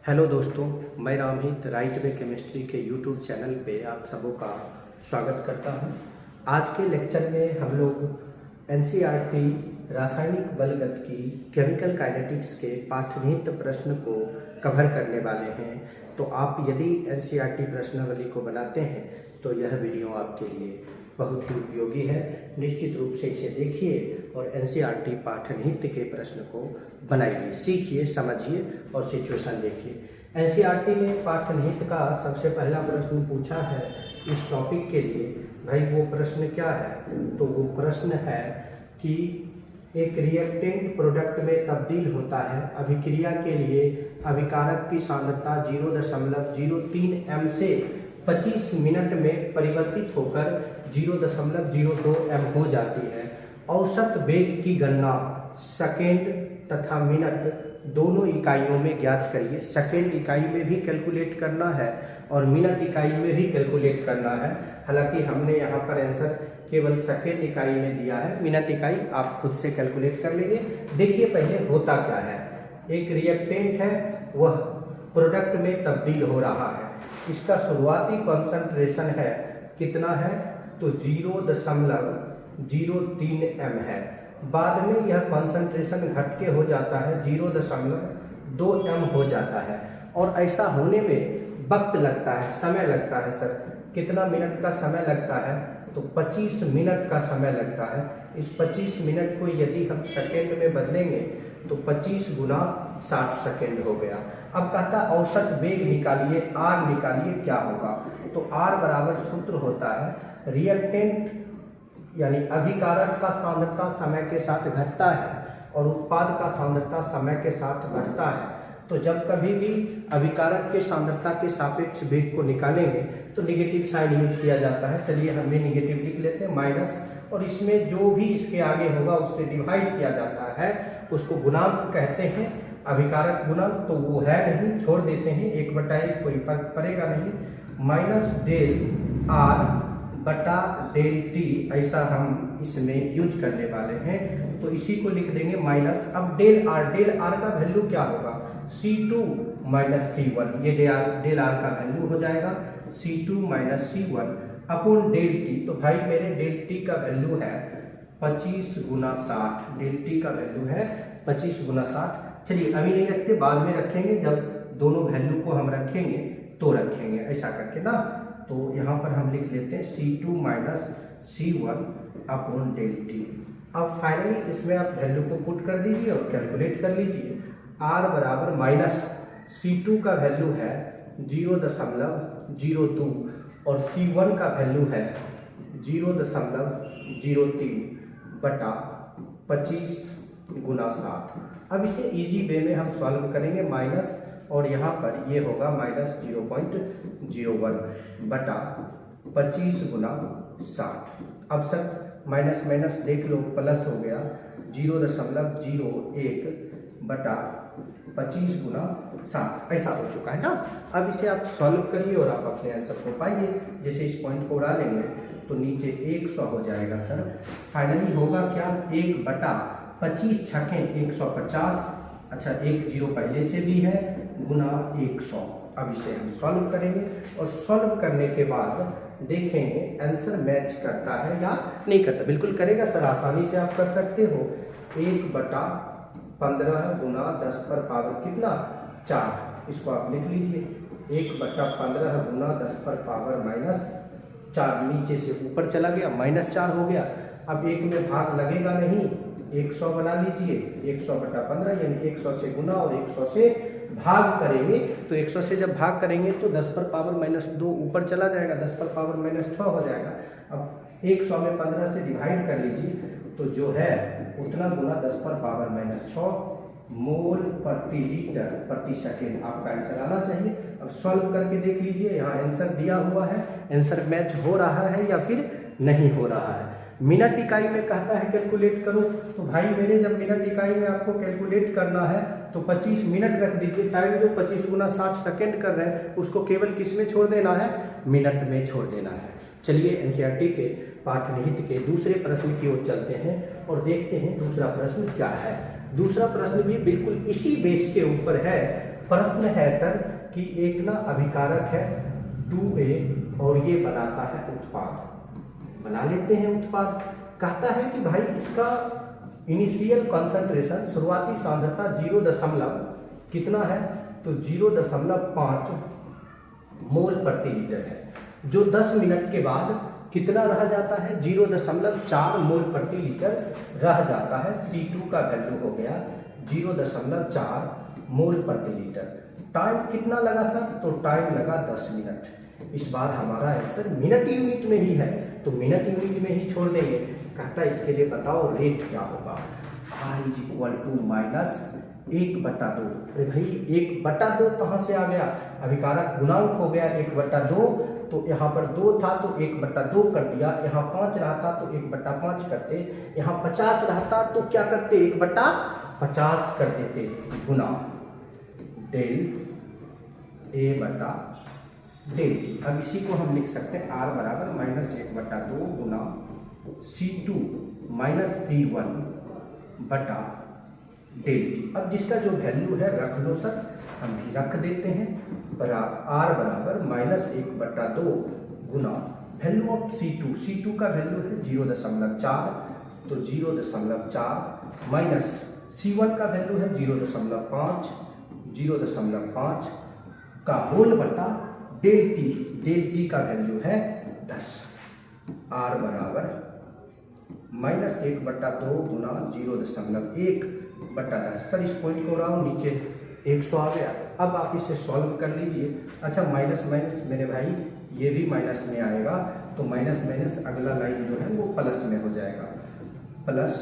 Hello दोस्तों, मैं Ramhit right way chemistry के यूट्यूब चैनल पे आप सबों का स्वागत करता हूं। आज के लेक्चर में हम लोग एनसीईआरटी रासायनिक बलगतिकी केमिकल काइनेटिक्स के पाठनिहित प्रश्न को कवर करने वाले हैं। तो आप यदि एनसीईआरटी प्रश्नावली को बनाते हैं तो यह वीडियो आपके लिए बहुत ही उपयोगी है। निश्चित रूप से इसे देखिए और एनसीईआरटी पाठनिहित के प्रश्न को बनाइए, सीखिए, समझिए और सिचुएशन देखिए। एनसीईआरटी ने पाठनिहित का सबसे पहला प्रश्न पूछा है इस टॉपिक के लिए। भाई वो प्रश्न क्या है? तो वो प्रश्न है कि एक रिएक्टेंट प्रोडक्ट में तब्दील होता है। अभिक्रिया के लिए अभिकारक की सांद्रता 0.03 m से 25 मिनट में परिवर्तित होकर 0.02 m हो जाती है। औसत वेग की गणना सेकेंड तथा मिनट दोनों इकाइयों में ज्ञात करिए। सेकेंड इकाई में भी कैलकुलेट करना है और मिनट इकाई में भी कैलकुलेट करना है। हालांकि हमने यहाँ पर आंसर केवल सेकेंड इकाई में दिया है, मिनट इकाई आप खुद से कैलकुलेट कर लेंगे। देखिए पहले होता क्या है। एक रिएक्टेंट है, वह प्रोडक्ट में तब्दील हो रहा है। इसका शुरुआती कॉन्सेंट्रेशन है कितना है? तो 0.03 m है। बाद में यह कॉन्सेंट्रेशन घट के हो जाता है 0.2 m हो जाता है। और ऐसा होने में वक्त लगता है, समय लगता है। सर कितना मिनट का समय लगता है? तो 25 मिनट का समय लगता है। इस 25 मिनट को यदि हम सेकेंड में बदलेंगे तो 25 गुना 60 सेकेंड हो गया। अब कहता है औसत वेग निकालिए, आर निकालिए, क्या होगा? तो आर बराबर सूत्र होता है रिएक्टेंट यानी अभिकारक का सांद्रता समय के साथ घटता है और उत्पाद का सांद्रता समय के साथ बढ़ता है। तो जब कभी भी अभिकारक के सांद्रता के सापेक्ष वेग को निकालेंगे तो निगेटिव साइन यूज किया जाता है। चलिए हम भी निगेटिव लिख लेते हैं, माइनस, और इसमें जो भी इसके आगे होगा उससे डिवाइड किया जाता है, उसको गुणांक कहते हैं, अभिकारक गुणांक। तो वो है नहीं, छोड़ देते हैं, 1/1 कोई फर्क पड़ेगा नहीं। माइनस डेल आर बटा डेल टी, ऐसा हम इसमें यूज करने वाले हैं। तो इसी को लिख देंगे माइनस। अब डेल आर का वैल्यू क्या होगा? C2 माइनस C1, ये डेल आर का वैल्यू हो जाएगा C2 minus C1 upon del T. तो भाई मेरे डेल टी का वैल्यू है 25 गुना 60। डेल टी का वैल्यू है 25 गुना 60। चलिए अभी नहीं रखते, बाद में रखेंगे, जब दोनों वैल्यू को हम रखेंगे तो रखेंगे ऐसा करके ना। तो यहाँ पर हम लिख लेते हैं C2 minus C1 upon del T. अब फाइनली इसमें आप वैल्यू को पुट कर दीजिए और कैलकुलेट कर लीजिए। R बराबर माइनस C2 का वैल्यू है 0.02 और C1 का वैल्यू है 0.03 बटा 25 गुना 60। अब इसे इजी वे में हम सॉल्व करेंगे, माइनस और यहाँ पर ये होगा माइनस 0.01 बटा 25 गुना 60। अब सर माइनस माइनस देख लो, प्लस हो गया 0.01 बटा 25 गुना 60, ऐसा हो चुका है ना। अब इसे आप सॉल्व करिए और आप अपने आंसर को पाइए। जैसे इस पॉइंट को उड़ा लेंगे तो नीचे 100 हो जाएगा। सर फाइनली होगा क्या? 1 बटा 25 छकें 150, अच्छा 1 0 पहले से भी है, गुना 100। अब इसे हम सॉल्व करेंगे और सॉल्व करने के बाद देखेंगे आंसर मैच करता है या नहीं करता। बिल्कुल करेगा सर, आसानी से आप कर सकते हो। 1 बटा 15 गुना 10 पर पावर कितना? 4। इसको आप लिख लीजिए 1 बटा 15 गुना 10 पर पावर माइनस 4। नीचे से ऊपर चला गया, माइनस 4 हो गया। अब 1 में भाग लगेगा नहीं, 100 बना लीजिए। 100 बटा 15 यानी 100 से गुना और 100 से भाग करेंगे। तो 100 से जब भाग करेंगे तो 10 पर पावर माइनस 2 ऊपर चला जाएगा, 10 पर पावर माइनस 6 हो जाएगा। अब 100 में 15 से डिवाइड कर लीजिए तो जो है उतना गुना 10 पर पावर माइनस 6 मोल प्रति लीटर प्रति सेकेंड आपका आंसर आना चाहिए। अब सॉल्व करके देख लीजिए, यहाँ आंसर दिया हुआ है, आंसर मैच हो रहा है या फिर नहीं हो रहा है। मिनट इकाई में कहता है कैलकुलेट करो, तो भाई मेरे जब मिनट इकाई में आपको कैलकुलेट करना है तो 25 मिनट रख दीजिए। टाइम जो 25 गुना 60 सेकेंड कर रहे हैं उसको केवल किस में छोड़ देना है? मिनट में छोड़ देना है। चलिए एनसीईआरटी के पाठनिहित के दूसरे प्रश्न की ओर चलते हैं और देखते हैं दूसरा प्रश्न क्या है। दूसरा प्रश्न भी बिल्कुल इसी बेस के ऊपर है प्रश्न है सर कि एक ना अभिकारक है 2A और ये बनाता है उत्पाद, बना लेते हैं उत्पाद। कहता है कि भाई इसका इनिशियल कॉन्सेंट्रेशन, शुरुआती सांद्रता 0 कितना है, तो 0.5 मोल प्रति लीटर है, जो 10 मिनट के बाद कितना रह जाता है, 0.4 मोल प्रति लीटर रह जाता है। C2 का वैल्यू हो गया 0.4 मोल प्रति लीटर। टाइम कितना लगा सर, तो टाइम लगा 10 मिनट। इस बार हमारा आंसर मिनट यूनिट में ही है, तो मिनट यूनिट में ही छोड़ देंगे। कहता है इसके लिए बताओ रेट क्या होगा, R is equal to minus 1/2। अरे भाई 1/2 कहाँ से आ गया, अभिकारक गुणांक हो गया 1/2, तो यहाँ पर 2 था तो 1/2 कर दिया, यहाँ 5 रहता तो 1/5 करते, यहाँ 50 रहता तो क्या करते 1/50 कर देते, गुना डेल A/डेल T। अब इसी को हम लिख सकते हैं R बराबर -1/2 गुना C2 माइनस C1 बटा डेल T। अब जिसका जो वैल्यू है रख लो सर, हम भी रख देते हैं, R बराबर -1/2 गुना वैल्यू ऑफ C2 का वैल्यू है 0.4, तो 0.4 माइनस C1 का वैल्यू है 0.5 का होल बटा डेल T का वैल्यू है 10। R बराबर -1/2 गुना 0.1/10। सर इस पॉइंट को रहा नीचे 100 आ गया। अब आप इसे सॉल्व कर लीजिए। अच्छा माइनस माइनस मेरे भाई ये भी माइनस में आएगा, तो माइनस माइनस अगला लाइन जो है वो प्लस में हो जाएगा, प्लस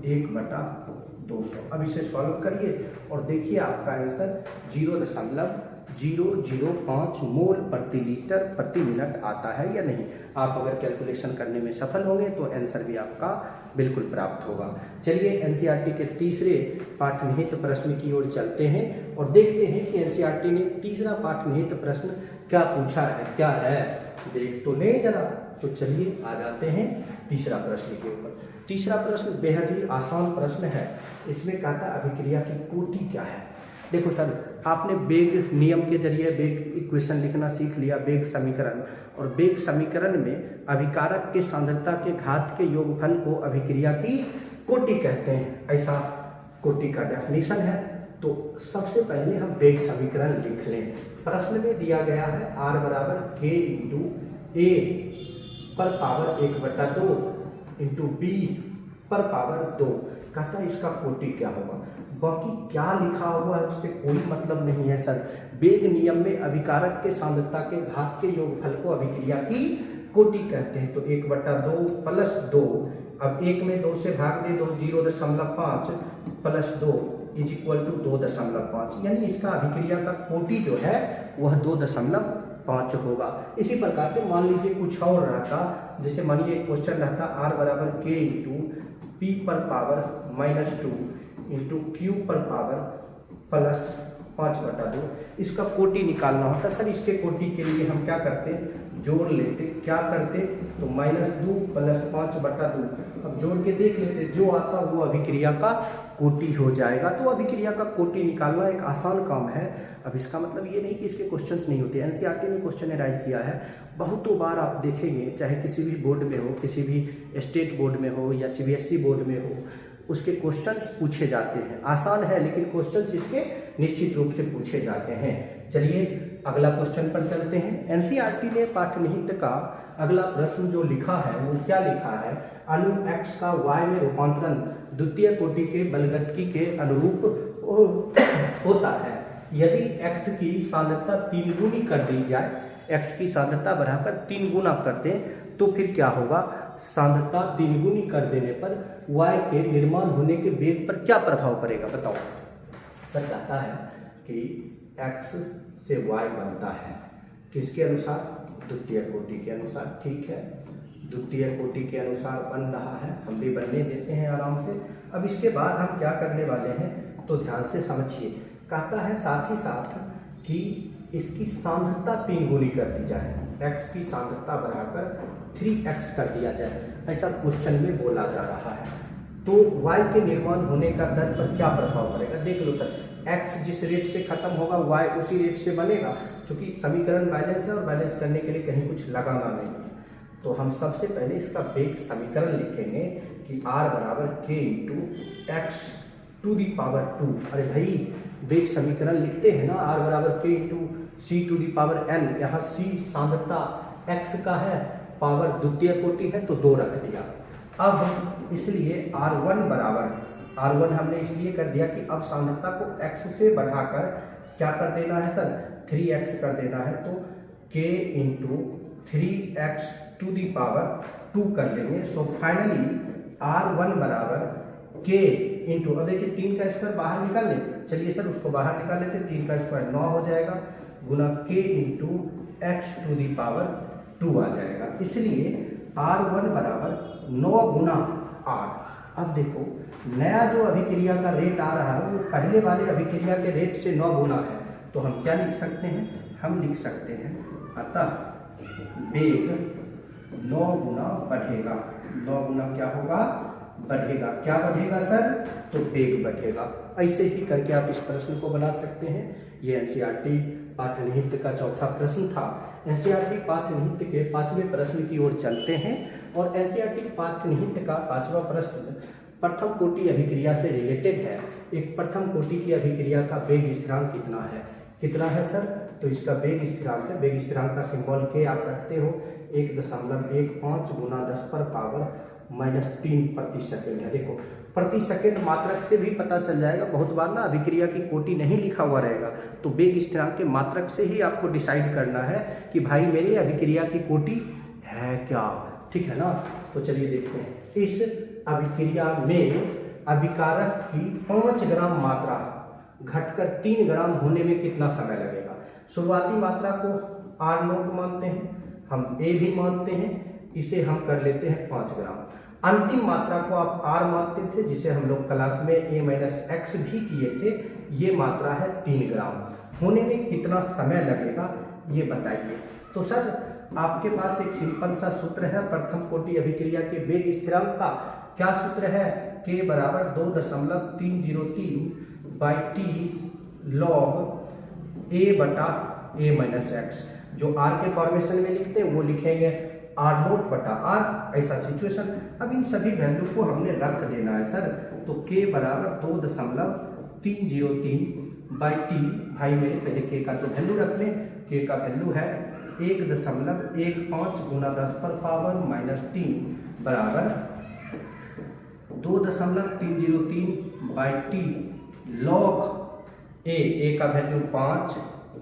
1/200। अब इसे सॉल्व करिए और देखिए आपका आंसर 0.005 मोल प्रति लीटर प्रति मिनट आता है या नहीं। आप अगर कैलकुलेशन करने में सफल होंगे तो आंसर भी आपका बिल्कुल प्राप्त होगा। चलिए एनसीईआरटी के तीसरे पाठनिहित प्रश्न की ओर चलते हैं और देखते हैं कि एनसीईआरटी ने तीसरा पाठनिहित प्रश्न क्या पूछा है, क्या है, देख तो ले जरा। तो चलिए आ जाते हैं तीसरा प्रश्न के ऊपर। तीसरा प्रश्न बेहद ही आसान प्रश्न है। इसमें कहता है अभिक्रिया की कोटि क्या है। देखो सर, आपने वेग नियम के जरिए वेग इक्वेशन लिखना सीख लिया, वेग समीकरण, और वेग समीकरण में अभिकारक के सांद्रता के घात के योगफल को अभिक्रिया की कोटि कहते हैं, ऐसा कोटि का डेफिनेशन है। तो सबसे पहले हम वेग समीकरण लिख लें। प्रश्न में दिया गया है R बराबर K इंटू A पर पावर 1/2 इंटू B पर पावर 2। कहता है इसका कोटि क्या होगा, बाकी क्या लिखा हुआ है उससे कोई मतलब नहीं है सर। वेग नियम में अभिकारक के सांद्रता के घात के योगफल को अभिक्रिया की कोटि कहते हैं। तो 1/2 प्लस 2, अब 1 में 2 से भाग दे दो, 0.5 प्लस 2 इज इक्वल टू 2.5, यानी इसका अभिक्रिया का कोटि जो है वह 2.5 होगा। इसी प्रकार से मान लीजिए कुछ और रहता, जैसे मानिए क्वेश्चन रहता R बराबर K इंटू P पर पावर -2 इंटू Q पर पावर प्लस 5/2, इसका कोटि निकालना होता। सर इसके कोटि के लिए हम क्या करते, जोड़ लेते, क्या करते, तो -2 प्लस 5/2। अब जोड़ के देख लेते, जो आता वो अभिक्रिया का कोटि हो जाएगा। तो अभिक्रिया का कोटि निकालना एक आसान काम है। अब इसका मतलब ये नहीं कि इसके क्वेश्चंस नहीं होते। एनसीईआरटी ने क्वेश्चन राइज किया है, बहुतों बार आप देखेंगे, चाहे किसी भी बोर्ड में हो, किसी भी स्टेट बोर्ड में हो या सीबीएसई बोर्ड में हो, उसके क्वेश्चंस पूछे जाते हैं। आसान है लेकिन क्वेश्चंस इसके निश्चित रूप से पूछे जाते हैं। चलिए अगला क्वेश्चन पर चलते हैं। एनसीईआरटी ने पाठनिहित का अगला प्रश्न जो लिखा है वो क्या लिखा है, अणु x का y में रूपांतरण द्वितीय कोटि के बलगतकी के अनुरूप होता है यदि x की सांद्रता 3 गुनी कर दी जाए, x की सांद्रता बढ़ाकर 3 गुना कर दें तो फिर क्या होगा, सांद्रता 3 गुनी कर देने पर y के निर्माण होने के वेग पर क्या प्रभाव पड़ेगा, बताओ। सर कहता है कि x से y बनता है किसके अनुसार, द्वितीय कोटि के अनुसार। ठीक है, द्वितीय कोटि के अनुसार बन रहा है, हम भी बनने देते हैं आराम से। अब इसके बाद हम क्या करने वाले हैं, तो ध्यान से समझिए। कहता है साथ ही साथ कि इसकी सांद्रता 3 गुनी कर दी जाए, x की सांद्रता बढ़ाकर 3x कर दिया जाए, ऐसा क्वेश्चन में बोला जा रहा है। तो y के निर्माण होने का दर पर क्या प्रभाव पड़ेगा, देख लो सर। x जिस रेट से खत्म होगा y उसी रेट से बनेगा, क्योंकि समीकरण बैलेंस है और बैलेंस करने के लिए कहीं कुछ लगाना नहीं है। तो हम सबसे पहले इसका वेग समीकरण लिखेंगे कि r बराबर k into X to the power 2। अरे भाई वेग समीकरण लिखते हैं ना, r बराबर k into C to the power n। यहाँ c सांद्रता x का है, पावर द्वितीय कोटि है तो 2 रख दिया। अब इसलिए r1 बराबर, r1 हमने इसलिए कर दिया कि अब सांद्रता को x से बढ़ाकर क्या कर देना है सर, 3x कर देना है। तो k into 3x to the power 2 कर लेंगे। सो फाइनली r1 बराबर k इंटू, अब देखिए 3 का स्क्वायर बाहर निकाल लें, चलिए सर उसको बाहर निकाल लेते, 3 का स्क्वायर 9 हो जाएगा, गुना k into X to the power 2 आ जाएगा। इसलिए r1 बराबर 9 गुना 8। अब देखो नया जो अभिक्रिया का रेट आ रहा है वो पहले वाले अभिक्रिया के रेट से 9 गुना है, तो हम क्या लिख सकते हैं, हम लिख सकते हैं अतः वेग 9 गुना बढ़ेगा। 9 गुना क्या होगा, बढ़ेगा। क्या बढ़ेगा सर, तो वेग बढ़ेगा। ऐसे ही करके आप इस प्रश्न को बना सकते हैं। ये एनसीईआरटी पाठ्यनिहित का चौथा प्रश्न था। एनसीईआरटी पाठ्यनिहित के 5वें प्रश्न की ओर चलते हैं और एनसीईआरटी पाठ्यनिहित का 5वां प्रश्न प्रथम कोटि अभिक्रिया से रिलेटेड है। एक प्रथम कोटि की अभिक्रिया का वेग स्थिरांक कितना है, कितना है सर, तो इसका वेग स्थिरांक है, वेग स्थिरांक का सिंबल के आप रखते हो 1.15 गुना 10 पर पावर -3 प्रति सेकेंड है। देखो प्रति सेकेंड मात्रक से भी पता चल जाएगा, बहुत बार ना अभिक्रिया की कोटि नहीं लिखा हुआ रहेगा, तो वेग स्थिरांक के मात्रक से ही आपको डिसाइड करना है कि भाई मेरी अभिक्रिया की कोटि है क्या, ठीक है ना। तो चलिए देखते हैं इस अभिक्रिया में अभिकारक की 5 ग्राम मात्रा घटकर 3 ग्राम होने में कितना समय लगेगा। शुरुआती मात्रा को r0 मानते हैं, हम a भी मानते हैं, इसे हम कर लेते हैं 5 ग्राम। अंतिम मात्रा को आप r मानते थे, जिसे हम लोग क्लास में a-x भी किए थे, ये मात्रा है 3 ग्राम। होने में कितना समय लगेगा ये बताइए। तो सर आपके पास एक सिंपल सा सूत्र है प्रथम कोटि अभिक्रिया के वेग स्थिरांक का। क्या सूत्र है, k बराबर 2.303 बाई टी लॉग a बटा a-x। जो r के फॉर्मेशन में लिखते हैं वो लिखेंगे r0 बटा r, ऐसा सिचुएशन। अब इन सभी वैल्यू को हमने रख देना है सर, तो k बराबर 2.303 बाई टी, भाई मेरे पहले k का तो वैल्यू रख लें, k का वैल्यू है 1.15 गुना 10 पर पावर -3 बराबर 2.303 बाई टी लॉग a का वैल्यू 5,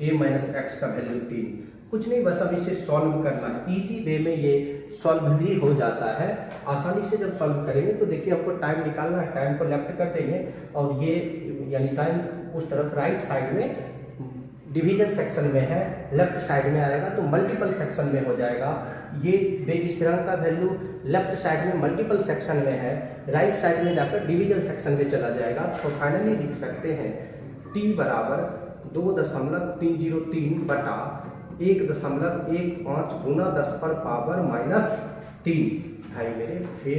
a-x का वैल्यू 3। कुछ नहीं, बस अब इसे सॉल्व करना है। इजी वे में ये सॉल्व भी हो जाता है। आसानी से जब सॉल्व करेंगे तो देखिए आपको टाइम निकालना है, टाइम को लेफ्ट कर देंगे और ये यानी टाइम उस तरफ राइट साइड में डिवीजन सेक्शन में है, लेफ्ट साइड में आएगा तो मल्टीपल सेक्शन में हो जाएगा। ये वेग स्थिरांक का वैल्यू लेफ्ट साइड में मल्टीपल सेक्शन में है, राइट साइड में जाकर डिवीजन सेक्शन में चला जाएगा। तो फाइनली लिख सकते हैं t बराबर 2.303 बटा 1.15 गुना 10 पर पावर -3, भाई मेरे, फिर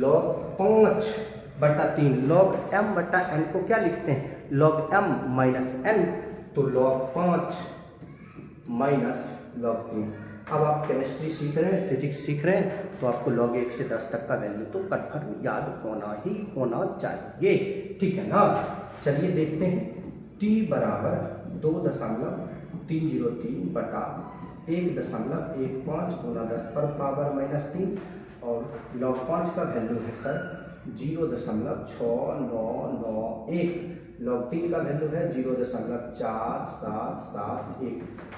log 5 बटा 3, log m बटा n को क्या लिखते हैं, log m माइनस n, तो log 5 माइनस log 3। अब आप केमिस्ट्री सीख रहे हैं, फिजिक्स सीख रहे हैं, तो आपको log 1 से 10 तक का वैल्यू तो कन्फर्म याद होना ही होना चाहिए, ठीक है ना। चलिए देखते हैं t बराबर 2.303 बटा 1.15 गुना 10 पर पावर -3 और log 5 का वैल्यू है सर 0.6991, log 3 का वैल्यू है 0.4771।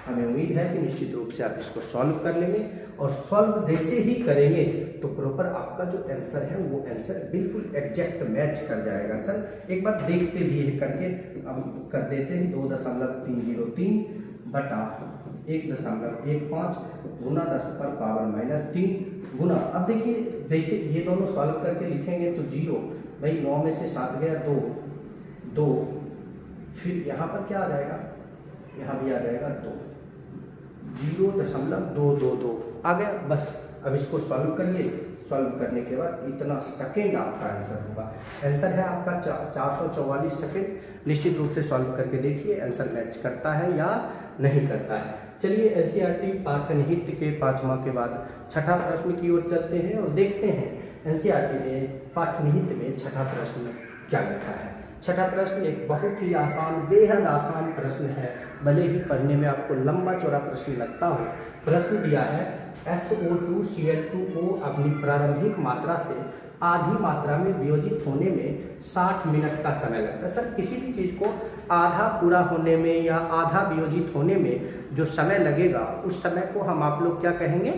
हमें उम्मीद है कि निश्चित रूप से आप इसको सॉल्व कर लेंगे और सॉल्व जैसे ही करेंगे तो प्रॉपर आपका जो आंसर है वो आंसर बिल्कुल एग्जैक्ट मैच कर जाएगा सर। एक बार देखते लिए करके अब कर देते हैं 2.303 बटा 1.15 गुना 10 पर पावर -3 गुना, अब देखिए जैसे ये दोनों सॉल्व करके लिखेंगे तो 0, भाई 9 में से 7 गया 2, फिर यहाँ पर क्या आ जाएगा, यहाँ भी आ जाएगा 2, 0.222 आ गया। बस अब इसको सॉल्व करिए, सॉल्व करने के बाद इतना सेकेंड आपका आंसर होगा। आंसर है आपका 444 सेकेंड। निश्चित रूप से सॉल्व करके देखिए आंसर मैच करता है या नहीं करता है। चलिए एनसीईआरटी पाठनिहित के 5वां के बाद छठा प्रश्न की ओर चलते हैं और देखते हैं एनसीईआरटी ने पाठनिहित में छठा प्रश्न क्या लिखा है। छठा प्रश्न एक बहुत ही आसान, बेहद आसान प्रश्न है, भले ही पढ़ने में आपको लंबा चौड़ा प्रश्न लगता हो। प्रश्न दिया है SO2Cl2O अपनी प्रारंभिक मात्रा से आधी मात्रा में वियोजित होने में 60 मिनट का समय लगता है। सर किसी भी चीज़ को आधा पूरा होने में या आधा वियोजित होने में जो समय लगेगा उस समय को हम आप लोग क्या कहेंगे,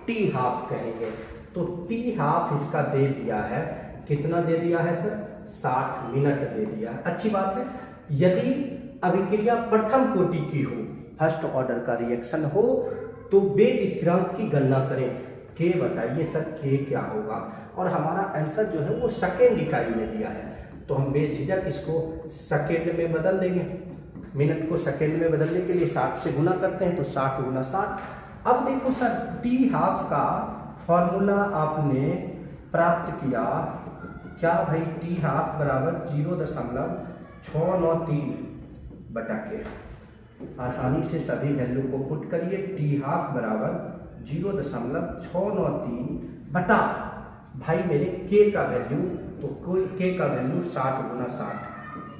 टी हाफ कहेंगे। तो टी हाफ इसका दे दिया है, कितना दे दिया है सर, 60 मिनट दे दिया है। अच्छी बात है। यदि अभिक्रिया प्रथम कोटि की हो, फर्स्ट ऑर्डर का रिएक्शन हो, तो वेग स्थिरांक की गणना करें। के बताइए सर के क्या होगा, और हमारा आंसर जो है वो सेकेंड इकाई में दिया है, तो हम बेझिझक इसको सेकेंड में बदल देंगे। मिनट को सेकेंड में बदलने के लिए 60 से गुना करते हैं, तो 60 गुना 60। अब देखो सर टी हाफ का फॉर्मूला आपने प्राप्त किया, क्या भाई, टी हाफ बराबर 0.693 बटा के। आसानी से सभी वैल्यू को पुट करिए। टी हाफ बराबर 0.693 बटा भाई मेरे के का वैल्यू, तो कोई के का वैल्यू 60 गुना 60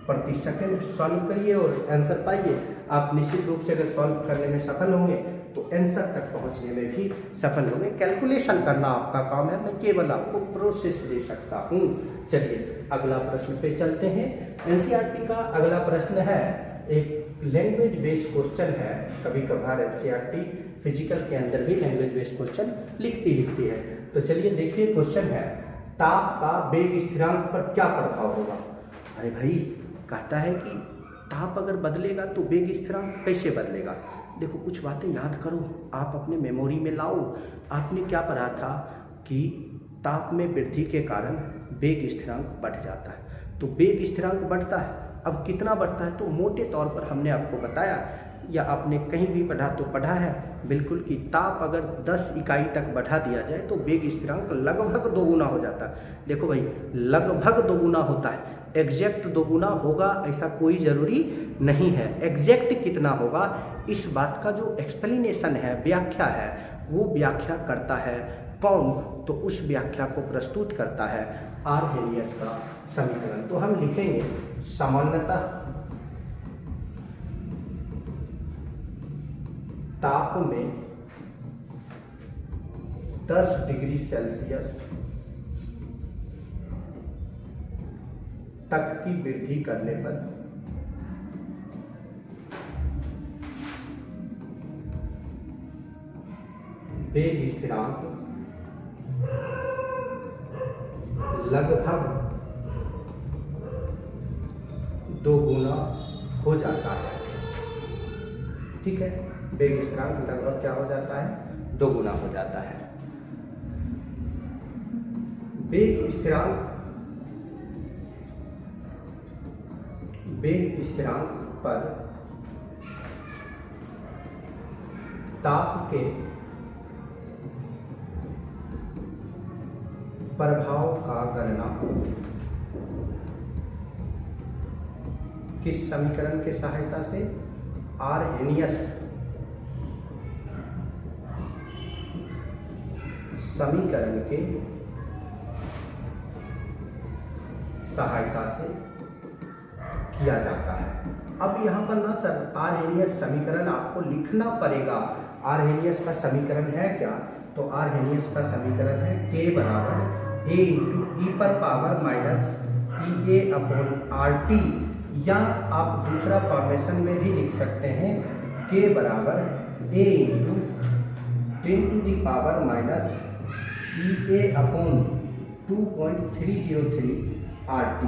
प्रति सेकंड। सॉल्व करिए और आंसर पाइए। आप निश्चित रूप से अगर सॉल्व करने में सफल होंगे तो आंसर तक पहुंचने में भी सफल होंगे। कैलकुलेशन करना आपका काम है, मैं केवल आपको प्रोसेस दे सकता हूं। चलिए अगला प्रश्न पे चलते हैं। एनसीईआरटी का अगला प्रश्न है, एक लैंग्वेज बेस्ड क्वेश्चन है। कभी कभार एनसीईआरटी फिजिकल के अंदर भी लैंग्वेज बेस्ड क्वेश्चन लिखती है। तो चलिए देखिए क्वेश्चन है, ताप का वेग स्थिरांक पर क्या प्रभाव होगा। अरे भाई कहता है कि ताप अगर बदलेगा तो वेग स्थिरांक कैसे बदलेगा। देखो कुछ बातें याद करो, आप अपने मेमोरी में लाओ। आपने क्या पढ़ा था कि ताप में वृद्धि के कारण वेग स्थिरांक बढ़ जाता है, तो वेग स्थिरांक बढ़ता है। अब कितना बढ़ता है, तो मोटे तौर पर हमने आपको बताया, या आपने कहीं भी पढ़ा तो पढ़ा है बिल्कुल, कि ताप अगर 10 इकाई तक बढ़ा दिया जाए तो वेग स्थिरांक लगभग 2 गुना हो जाता है। देखो भाई लगभग 2 गुना होता है, एग्जैक्ट 2 गुना होगा ऐसा कोई ज़रूरी नहीं है। एग्जैक्ट कितना होगा इस बात का जो एक्सप्लेनेशन है, व्याख्या है, वो व्याख्या करता है कौन, तो उस व्याख्या को प्रस्तुत करता है आर्हेनियस का समीकरण। तो हम लिखेंगे सामान्यतः ताप में 10 डिग्री सेल्सियस तक की वृद्धि करने पर वेग स्थिरांक लगभग 2 गुना हो जाता है। ठीक है, वेग स्थिरांक लगभग क्या हो जाता है, 2 गुना हो जाता है। वेग स्थिरांक पर ताप के प्रभाव का गणना किस समीकरण के सहायता से, आर्हेनियस समीकरण के सहायता से किया जाता है। अब यहाँ पर ना सर आर्हेनियस समीकरण आपको लिखना पड़ेगा। आर्हेनियस का समीकरण है क्या, तो आर्हेनियस का समीकरण है K बराबर A इंटू ई पर power minus EA upon RT, या आप दूसरा फॉर्मेशन में भी लिख सकते हैं K बराबर A into 10 to the power minus EA upon 2.303 RT।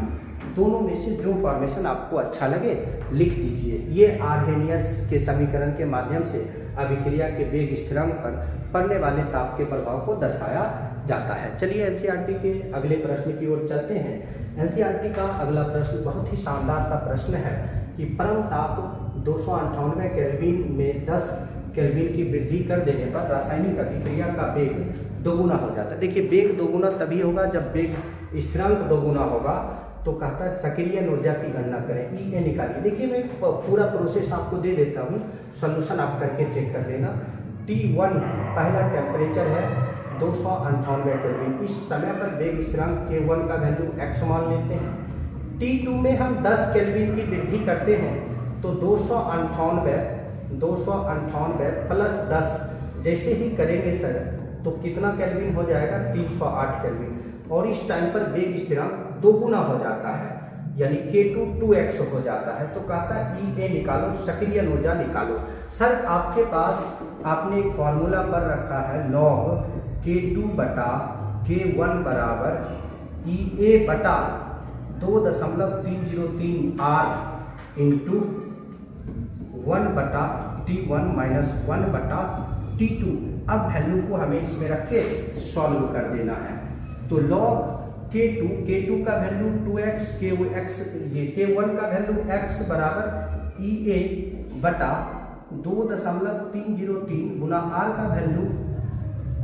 दोनों में से जो फॉर्मेशन आपको अच्छा लगे लिख दीजिए। ये आर्हेनियस के समीकरण के माध्यम से अभिक्रिया के वेग स्थिरांक पर पड़ने वाले ताप के प्रभाव को दर्शाया जाता है। चलिए एनसीईआरटी के अगले प्रश्न की ओर चलते हैं। एनसीईआरटी का अगला प्रश्न बहुत ही शानदार सा प्रश्न है कि परम ताप 298 केल्विन में 10 केल्विन की वृद्धि कर देने पर रासायनिक अभिक्रिया का वेग 2 गुना हो जाता है। देखिए वेग 2 गुना तभी होगा जब वेग स्थिरांक 2 गुना होगा, तो कहता है सक्रिय ऊर्जा की गणना करें, ई ए निकालिए। देखिए मैं पूरा प्रोसेस आपको दे देता हूँ, सोल्यूशन आप करके चेक कर लेना। T1 पहला टेम्परेचर है 298 केल्विन, इस समय पर वेग स्थिरांक K1 का वैल्यू x मान लेते हैं। T2 में हम 10 केल्विन की वृद्धि करते हैं तो 298 प्लस 10 जैसे ही करेंगे सर तो कितना केल्विन हो जाएगा, 308 केल्विन, और इस टाइम पर वेग स्थिरांक दोगुना हो जाता है, यानी K2 2x हो जाता है। तो कहता है ई ए निकालो, सक्रिय ऊर्जा निकालो। सर आपके पास आपने एक फॉर्मूला पर रखा है लॉग K2 बटा K1 बराबर ई ए बटा 2.303 R इंटू 1 बटा T1 माइनस 1 बटा T2। अब वैल्यू को हमें इसमें रख के सॉल्व कर देना है। तो लॉग K2 का वैल्यू 2x, K1 का वैल्यू x बराबर ई ए बटा 2.303 गुना R का वैल्यू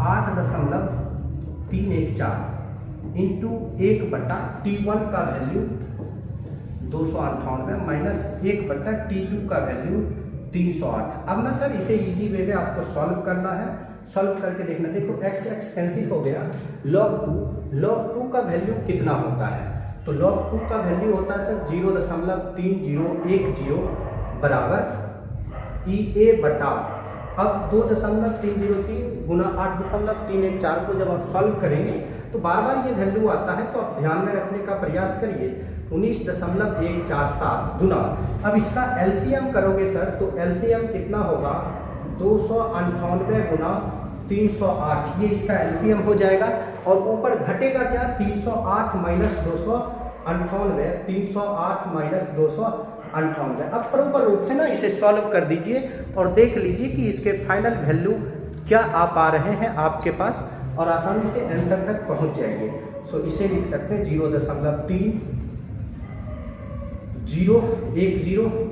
8.314 इंटू 1 बटा T1 का वैल्यू 298 माइनस 1 बटा T2 का वैल्यू 308। अब ना सर इसे इजी वे में आपको सॉल्व करना है, सॉल्व करके देखना। देखो x x कैंसिल हो गया, log 2 का वैल्यू कितना होता है, तो log 2 का वैल्यू होता है सर 0.3010 बराबर ई ए बटा, अब 2.303 गुना 8.314 को जब आप सॉल्व करेंगे तो बार बार ये वैल्यू आता है, तो आप ध्यान में रखने का प्रयास करिए। 19.147 गुना, अब इसका एलसीएम करोगे सर तो एलसीएम कितना होगा, 298 गुना 308, ये इसका एलसीएम हो जाएगा। और ऊपर घटेगा क्या, 308 माइनस 298, 308 माइनस 298। अब प्रॉपर रूप से ना इसे सॉल्व कर दीजिए और देख लीजिए कि इसके फाइनल वैल्यू क्या आ पा रहे हैं आपके पास, और आसानी से आंसर तक पहुंच जाएंगे। सो इसे लिख सकते हैं 0.3010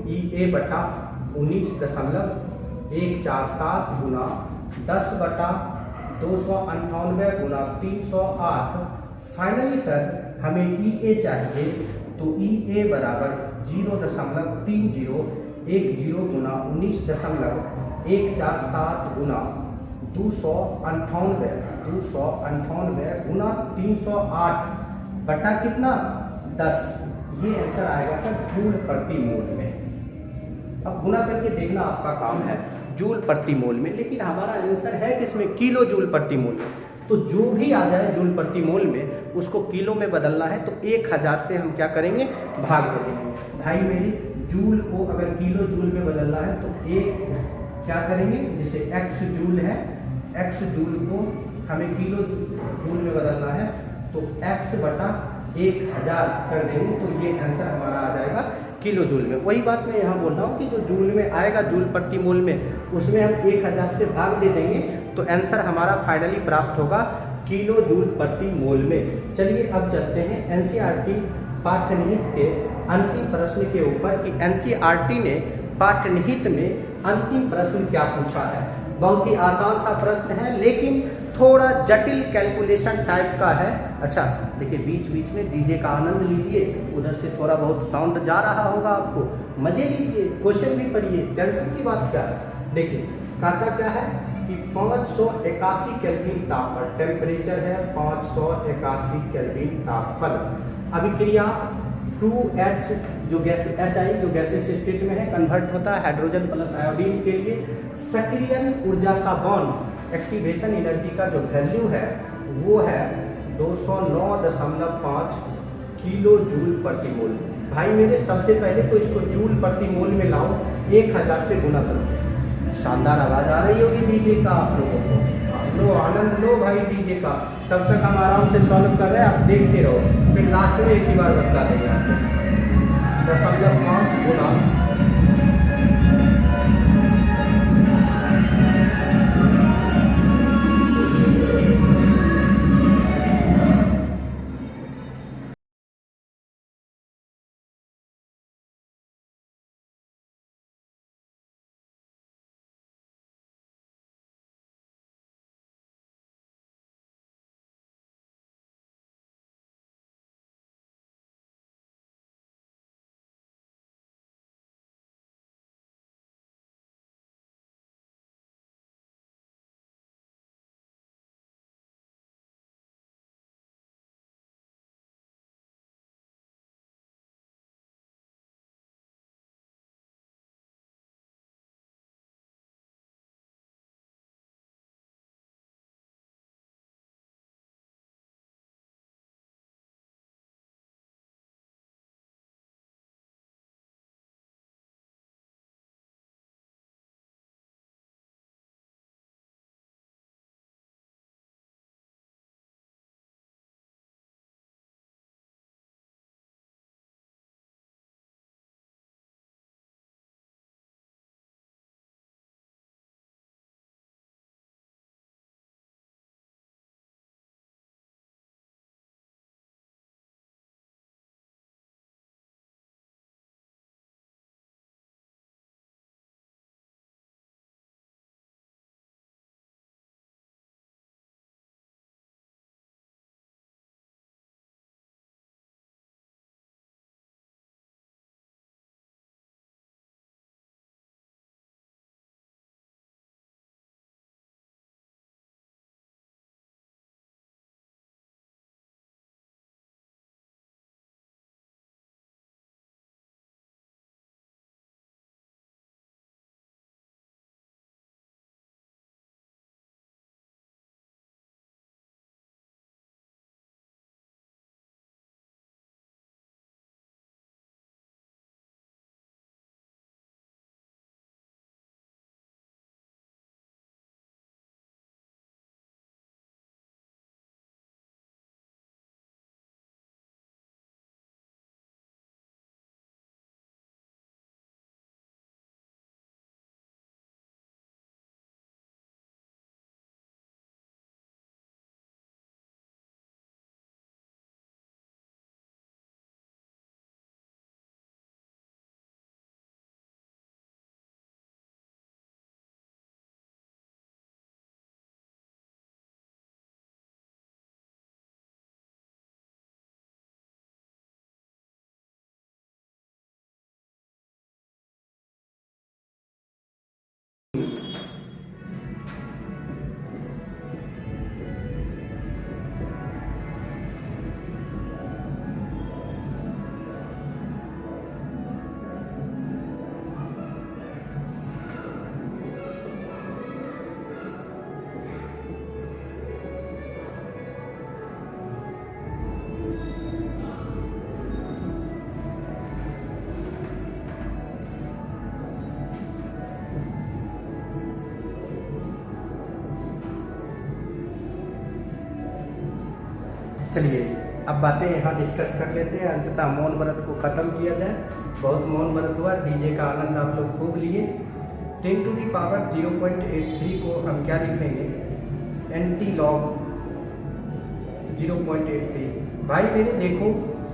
ई ए बटा 19.147 गुना 10 बटा 298 गुना 308। फाइनली सर हमें ई ए चाहिए, तो ई ए बराबर 0.3010 गुना 19.147 गुना 298 गुना 308 बटा कितना 10, ये आंसर आएगा सर जूल प्रति मोल में। अब गुना करके देखना आपका काम है जूल प्रति मोल में, लेकिन हमारा आंसर है किसमें, किलो जूल प्रति मोल में। तो जो भी आ जाए जूल प्रति मोल में उसको किलो में बदलना है, तो 1000 से हम क्या करेंगे, भाग दे देंगे। भाई मेरी जूल को अगर किलो जूल में बदलना है तो एक क्या करेंगे, जैसे x जूल है, x जूल को हमें किलो जूल में बदलना है तो x बटा 1000 कर देंगे, तो ये आंसर हमारा आ जाएगा किलो जूल में। वही बात मैं यहाँ बोल रहा हूँ कि जो जूल में आएगा जूल प्रति मोल में, उसमें हम 1000 से भाग दे देंगे तो आंसर हमारा फाइनली प्राप्त होगा किलो जूल प्रति मोल में। चलिए अब चलते हैं एनसीईआरटी पाठ्यनिहित के अंतिम प्रश्न के ऊपर कि एनसीईआरटी ने पाठ्यनिहित में अंतिम प्रश्न क्या पूछा है। बहुत ही आसान सा प्रश्न है लेकिन थोड़ा जटिल कैलकुलेशन टाइप का है। अच्छा देखिए बीच बीच में डीजे का आनंद लीजिए, उधर से थोड़ा बहुत साउंड जा रहा होगा आपको, मजे लीजिए, क्वेश्चन भी पढ़िए, टेंशन की बात क्या है। देखिए कहता क्या है कि 581 केल्विन ताप पर टेम्परेचर है, 581 केल्विन ताप पर अभिक्रिया 2H जो गैस HI जो गैसेस स्टेट में है कन्वर्ट होता है हाइड्रोजन प्लस आयोडीन के लिए। सक्रियण ऊर्जा का बॉन्ड एक्टिवेशन एनर्जी का जो वैल्यू है वो है 209.5 किलो जूल प्रति मोल। भाई मेरे सबसे पहले तो इसको जूल प्रति मोल में लाओ, 1000 से गुना करो। शानदार आवाज़ आ रही होगी डीजे का आप लोगों को, लो आनंद लो भाई डीजे का। तब तक हम आराम से सॉल्व कर रहे हैं, आप देखते रहो, फिर लास्ट में एक ही बार बतला देंगे आपको। 0.5 गुना चलिए अब बातें यहाँ डिस्कस कर लेते हैं, अंततः मौन व्रत को ख़त्म किया जाए। बहुत मौन व्रत हुआ, डीजे का आनंद आप लोग खूब लिए। 10 टू दी पावर 0.83 को हम क्या लिखेंगे, एंटी लॉग 0.83। भाई मैंने देखो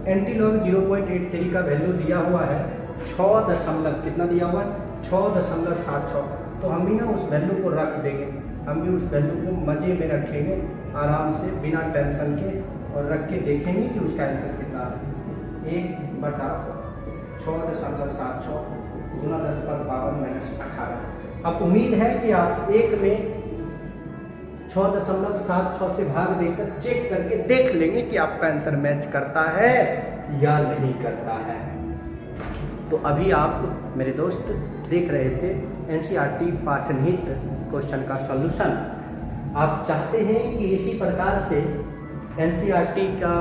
एंटी लॉग 0.83 का वैल्यू दिया हुआ है 6 कितना दिया हुआ है 6.76। तो हम भी ना उस वैल्यू को रख देंगे, हम भी उस वैल्यू को मज़े में रखेंगे आराम से बिना टेंशन के, और रख के देखेंगे कि उसका आंसर कितना है। 1/6.76 गुना 10⁻⁻18। अब उम्मीद है कि आप एक में 6.76 से भाग देकर चेक करके देख लेंगे कि आपका आंसर मैच करता है या नहीं करता है। तो अभी आप मेरे दोस्त देख रहे थे एनसीईआरटी पाठनिहित क्वेश्चन का सॉल्यूशन। आप चाहते हैं कि इसी प्रकार से एनसीईआरटी का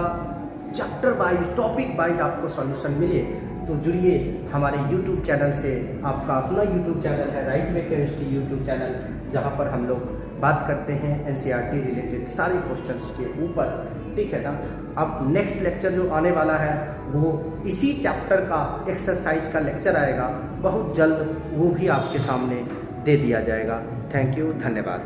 चैप्टर वाइज टॉपिक वाइज आपको सॉल्यूशन मिले, तो जुड़िए हमारे यूट्यूब चैनल से। आपका अपना यूट्यूब चैनल है right way chemistry YouTube channel, जहां पर हम लोग बात करते हैं एनसीईआरटी रिलेटेड सारे क्वेश्चंस के ऊपर, ठीक है ना। अब नेक्स्ट लेक्चर जो आने वाला है वो इसी चैप्टर का एक्सरसाइज का लेक्चर आएगा बहुत जल्द, वो भी आपके सामने दे दिया जाएगा। थैंक यू, धन्यवाद।